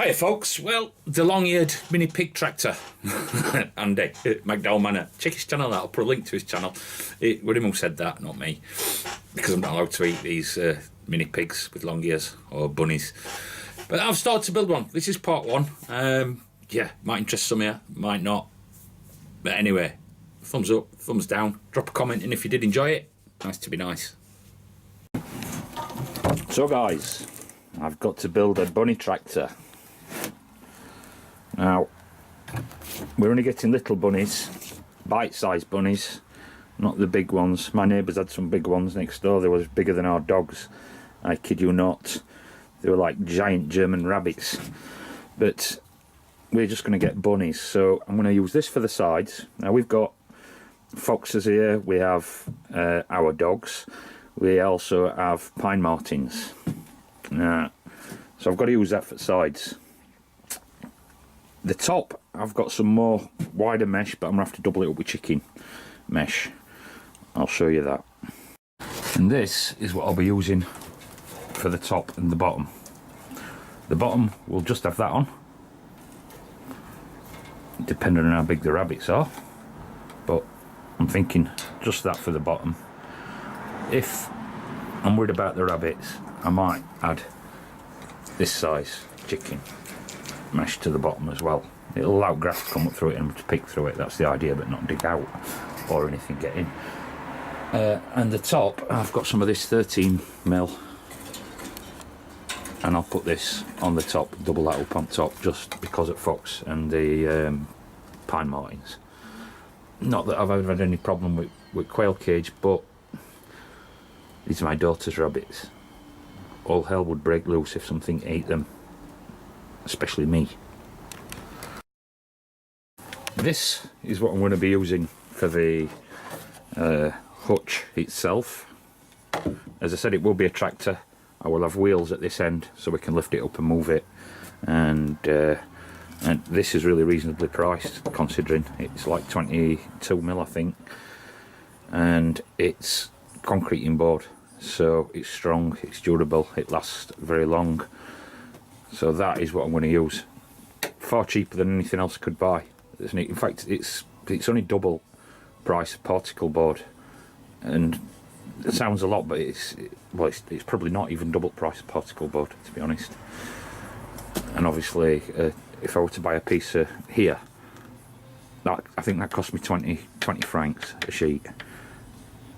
Hiya folks, well, the long-eared mini pig tractor, Andy, McDowell Manor. Check his channel out, I'll put a link to his channel. It was him who said that, not me, because I'm not allowed to eat these mini pigs with long ears, or bunnies. But I've started to build one. This is part one. Yeah, might interest some of you, might not. But anyway, thumbs up, thumbs down, drop a comment, and if you did enjoy it, nice to be nice. So guys, I've got to build a bunny tractor. Now, we're only getting little bunnies, bite-sized bunnies, not the big ones. My neighbours had some big ones next door. They were bigger than our dogs. I kid you not. They were like giant German rabbits. But we're just going to get bunnies. So I'm going to use this for the sides. Now we've got foxes here. We have our dogs. We also have pine martens. So I've got to use that for the sides. The top, I've got some more wider mesh, but I'm going to have to double it up with chicken mesh. I'll show you that. And this is what I'll be using for the top and the bottom. The bottom will just have that on, depending on how big the rabbits are. But I'm thinking just that for the bottom. If I'm worried about the rabbits, I might add this size chicken mesh to the bottom as well. It'll allow grass to come up through it and to pick through it. That's the idea, but not dig out or anything get in. And the top, I've got some of this 13mm, and I'll put this on the top, double that up on top, just because of fox and the pine martens. Not that I've ever had any problem with quail cage, but these are my daughter's rabbits. All hell would break loose if something ate them, especially me. This is what I'm going to be using for the hutch itself. As I said, it will be a tractor. I will have wheels at this end so we can lift it up and move it, and this is really reasonably priced considering it's like 22mm I think, and it's concreting board, so it's strong, it's durable, it lasts very long. So that is what I'm going to use. Far cheaper than anything else I could buy. In fact, it's only double price of particle board, and it sounds a lot, but it's probably not even double price of particle board, to be honest. And obviously, if I were to buy a piece here, I think that cost me 20 francs a sheet.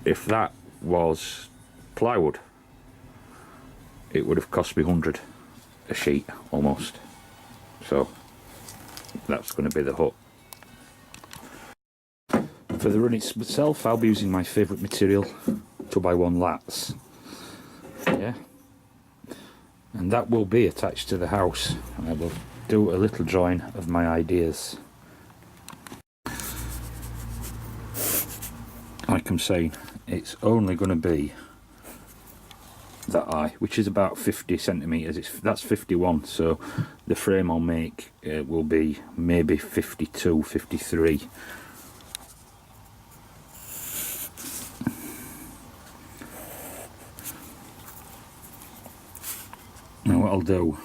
If that was plywood, it would have cost me 100 a sheet almost. So that's going to be the hut. For the run itself, I'll be using my favourite material, 2x1 lats. Yeah, and that will be attached to the house. I will do a little drawing of my ideas. Like I'm saying, it's only going to be that eye, which is about 50 centimetres. That's 51, so the frame I'll make will be maybe 52, 53. Now what I'll do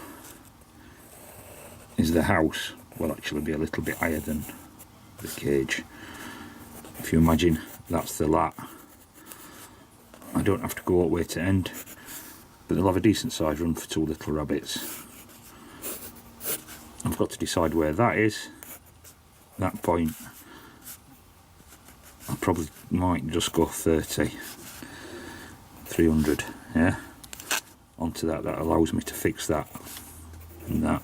is the house will actually be a little bit higher than the cage. If you imagine that's the lat, I don't have to go all the way to end, but they'll have a decent size run for two little rabbits. I've got to decide where that is. That point, I probably might just go 30, 300, yeah. Onto that allows me to fix that and that.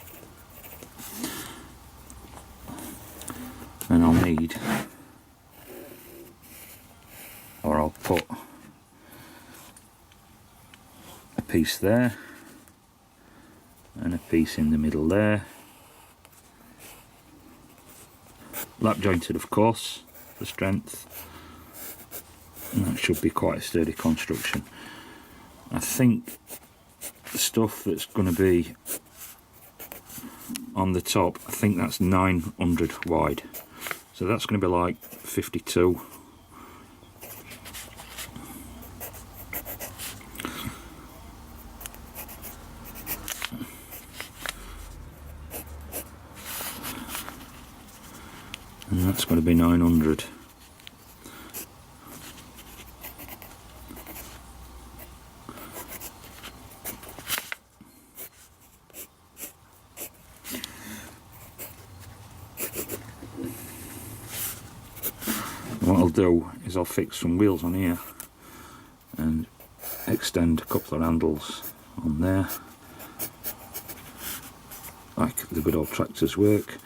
And I'll need, or I'll put a piece there and a piece in the middle there, lap jointed of course for strength, and that should be quite a sturdy construction. I think the stuff that's going to be on the top, I think that's 900 wide, so that's going to be like 52. And that's going to be 900. What I'll do is I'll fix some wheels on here and extend a couple of handles on there, like the good old tractors work,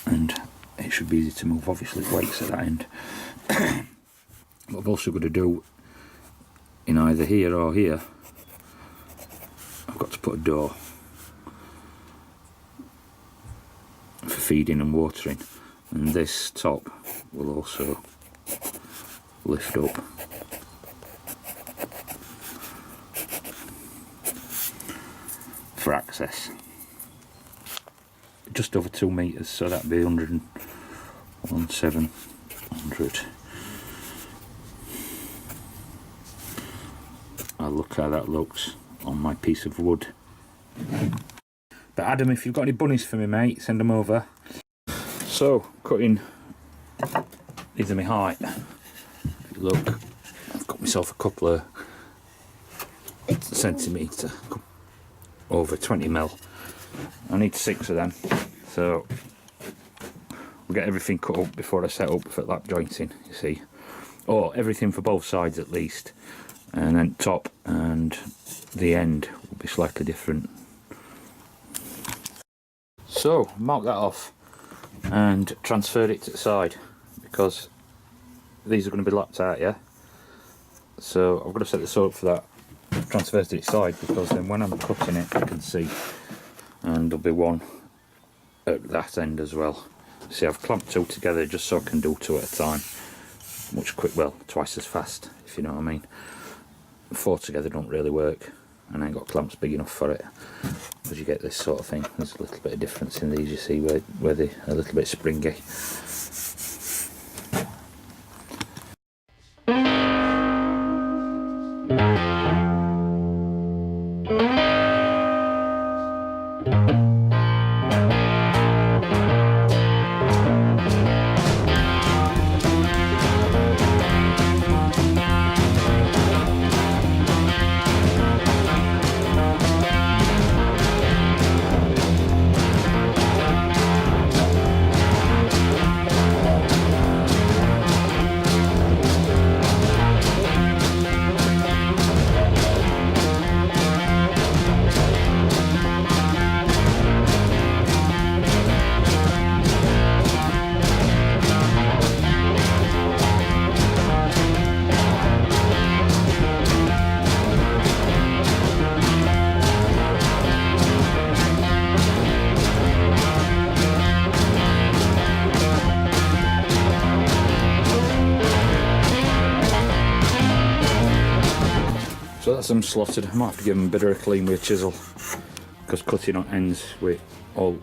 and it should be easy to move. Obviously weights at that end. What I've also got to do in either here or here, I've got to put a door for feeding and watering, and this top will also lift up. For access. Just over 2 metres, so that'd be 10700. I'll look how that looks on my piece of wood. But Adam, if you've got any bunnies for me, mate, send them over. So, cutting, these are my height. Look, I've got myself a couple of centimetre, over 20mm. I need 6 of them, so we'll get everything cut up before I set up for lap jointing, you see, or everything for both sides at least, and then top and the end will be slightly different. So mark that off and transfer it to the side, because these are going to be lapped out, yeah, so I've got to set this up for that. Transfer to its side, because then when I'm cutting it I can see, and there'll be one at that end as well. See, I've clamped 2 together just so I can do 2 at a time, much quick, well, twice as fast, if you know what I mean. 4 together don't really work, and I ain't got clamps big enough for it, because you get this sort of thing. There's a little bit of difference in these, you see, where they're a little bit springy. So that's them slotted. I might have to give them a bit of a clean with a chisel, because cutting on ends with all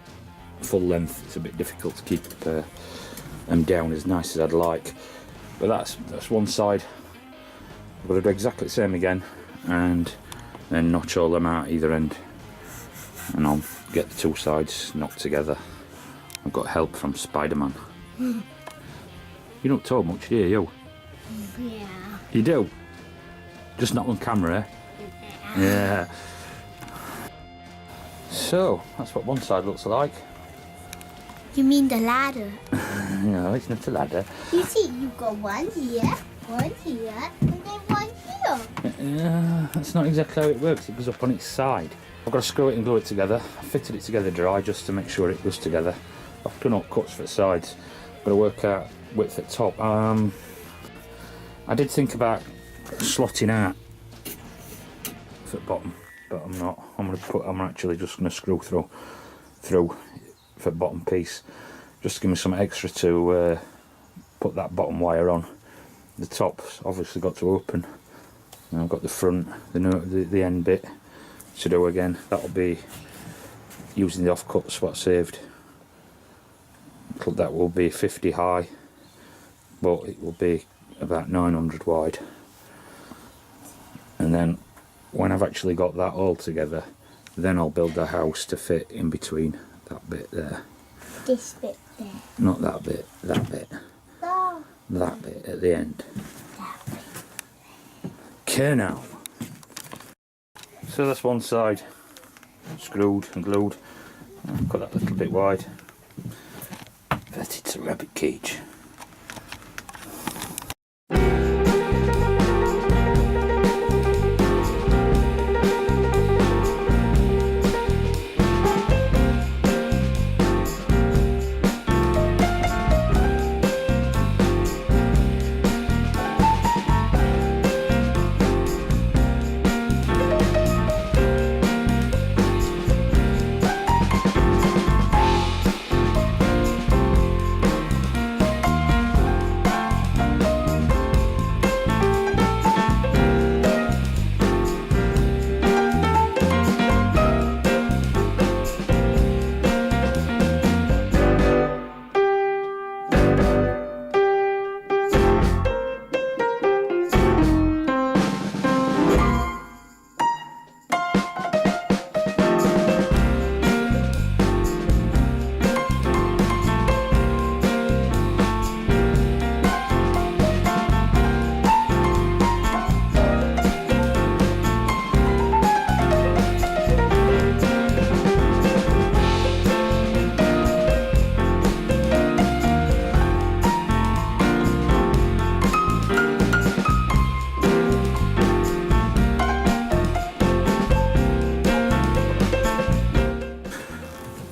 full length, it's a bit difficult to keep them down as nice as I'd like. But that's one side. I've got to do exactly the same again, and then notch all them out either end, and I'll get the 2 sides knocked together. I've got help from Spider-Man. You don't talk much, do you? Yeah. You do? Just not on camera, eh? Yeah. So, that's what one side looks like. You mean the ladder? No, it's not a ladder. You see, you got one here, and then one here. That's not exactly how it works. It goes up on its side. I've got to screw it and glue it together. I fitted it together dry just to make sure it goes together. I've done all cuts for the sides. Got to work out width at top. I did think about slotting out for the bottom, but I'm not. I'm actually just going to screw through for the bottom piece, just to give me some extra to put that bottom wire on. The top's obviously got to open, and I've got the front, the end bit to do again. That'll be using the offcuts what I saved. That will be 50 high, but it will be about 900 wide. And then when I've actually got that all together, then I'll build the house to fit in between that bit there. this bit there. Not that bit, that bit. No. That bit at the end. That bit. Okay now. So that's one side screwed and glued. I'll cut that a little bit wide. But it's a rabbit cage.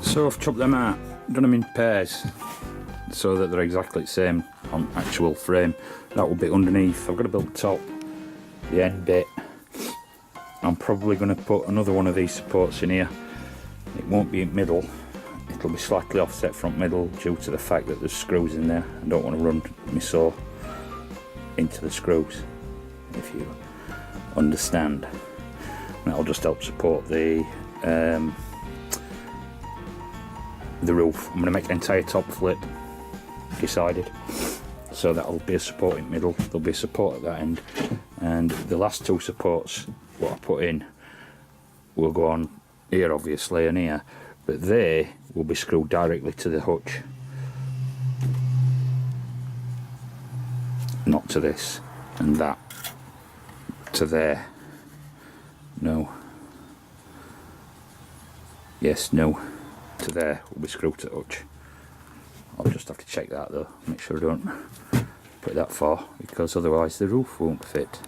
So I've chopped them out, done them in pairs so that they're exactly the same on actual frame. That will be underneath. I've got to build the top, the end bit. I'm probably going to put another one of these supports in here. It won't be in middle, it'll be slightly offset front middle due to the fact that there's screws in there. I don't want to run my saw into the screws, if you understand. That'll just help support the roof. I'm going to make the entire top flip, decided, so that'll be a support in middle, there'll be a support at that end, and the last two supports what I put in will go on here obviously and here, but they will be screwed directly to the hutch, not to this, and that to there. No. Yes, no. To there will be screwed to the hutch. I'll just have to check that though, make sure I don't put it that far, because otherwise the roof won't fit.